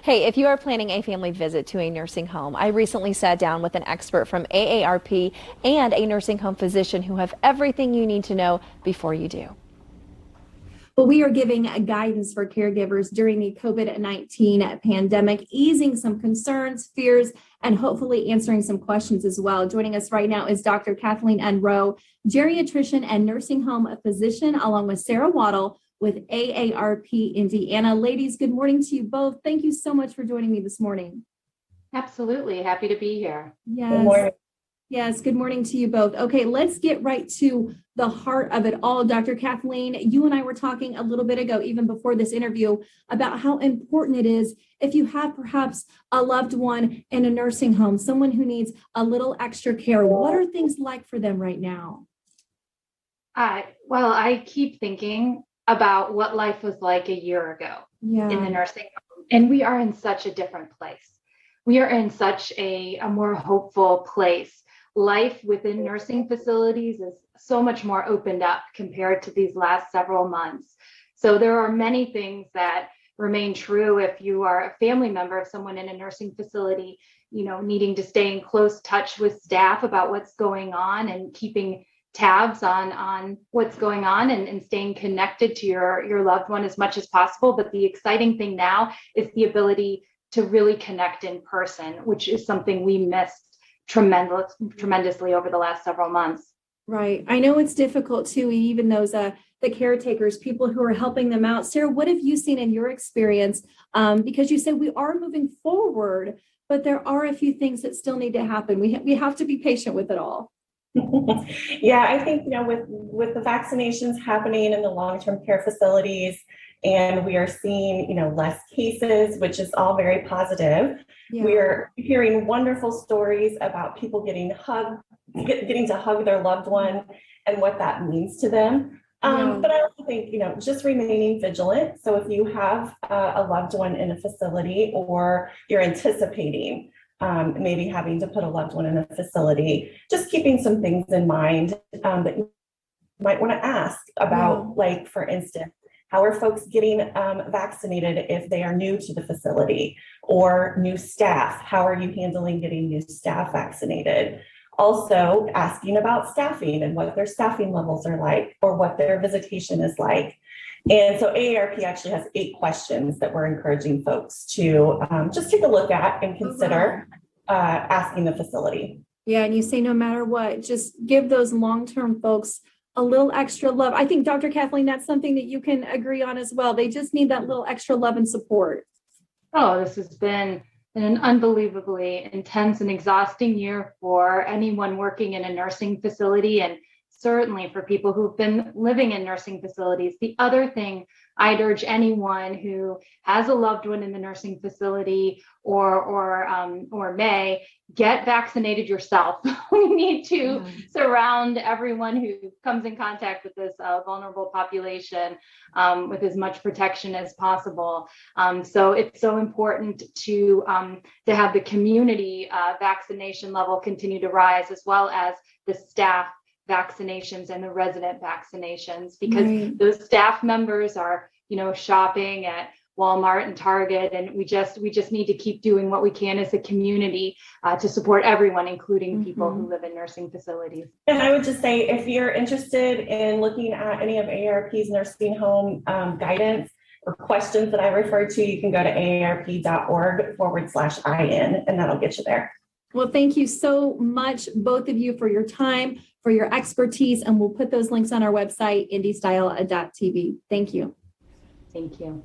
Hey, if you are planning a family visit to a nursing home, I recently sat down with an expert from AARP and a nursing home physician who have everything you need to know before you do. But we are giving guidance for caregivers during the COVID-19 pandemic, easing some concerns, fears, and hopefully answering some questions as well. Joining us right now is Dr. Kathleen N. Rowe, geriatrician and nursing home physician, along with Sarah Waddle with AARP Indiana. Ladies, good morning to you both. Thank you so much for joining me this morning. Absolutely. Happy to be here. Yes. Good morning. Yes, good morning to you both. Okay, let's get right to the heart of it all. Dr. Kathleen, you and I were talking a little bit ago, even before this interview, about how important it is if you have perhaps a loved one in a nursing home, someone who needs a little extra care. What are things like for them right now? Well, I keep thinking about what life was like a year ago in the nursing home, and we are in such a different place. We are in such a more hopeful place. Life within nursing facilities is so much more opened up compared to these last several months. So there are many things that remain true if you are a family member of someone in a nursing facility, needing to stay in close touch with staff about what's going on and keeping tabs on what's going on and staying connected to your loved one as much as possible. But the exciting thing now is the ability to really connect in person, which is something we missed tremendously over the last several months. Right. I know it's difficult too, even those the caretakers, people who are helping them out. Sarah, what have you seen in your experience? Because you said we are moving forward, but there are a few things that still need to happen. We have to be patient with it all. Yeah, I think, with the vaccinations happening in the long-term care facilities, and we are seeing, less cases, which is all very positive. Yeah. We're hearing wonderful stories about people getting to hug their loved one and what that means to them. But I also think, just remaining vigilant. So if you have a loved one in a facility, or you're anticipating maybe having to put a loved one in a facility, just keeping some things in mind that you might want to ask about, like, for instance, how are folks getting vaccinated if they are new to the facility, or new staff? How are you handling getting new staff vaccinated? Also asking about staffing and what their staffing levels are like, or what their visitation is like. And so AARP actually has 8 questions that we're encouraging folks to just take a look at and consider asking the facility. Yeah, and you say no matter what, just give those long-term folks a little extra love. I think, Dr. Kathleen, that's something that you can agree on as well. They just need that little extra love and support. Oh, this has been an unbelievably intense and exhausting year for anyone working in a nursing facility, and certainly for people who've been living in nursing facilities. The other thing I'd urge anyone who has a loved one in the nursing facility or may get vaccinated yourself. We need to surround everyone who comes in contact with this vulnerable population with as much protection as possible. So it's so important to have the community vaccination level continue to rise, as well as the staff vaccinations and the resident vaccinations, because those staff members are, shopping at Walmart and Target, and we just need to keep doing what we can as a community to support everyone, including people who live in nursing facilities. And I would just say, if you're interested in looking at any of AARP's nursing home guidance or questions that I referred to, you can go to aarp.org/IN, and that'll get you there. Well, thank you so much, both of you, for your time, for your expertise, and we'll put those links on our website, indystyle.tv. Thank you. Thank you.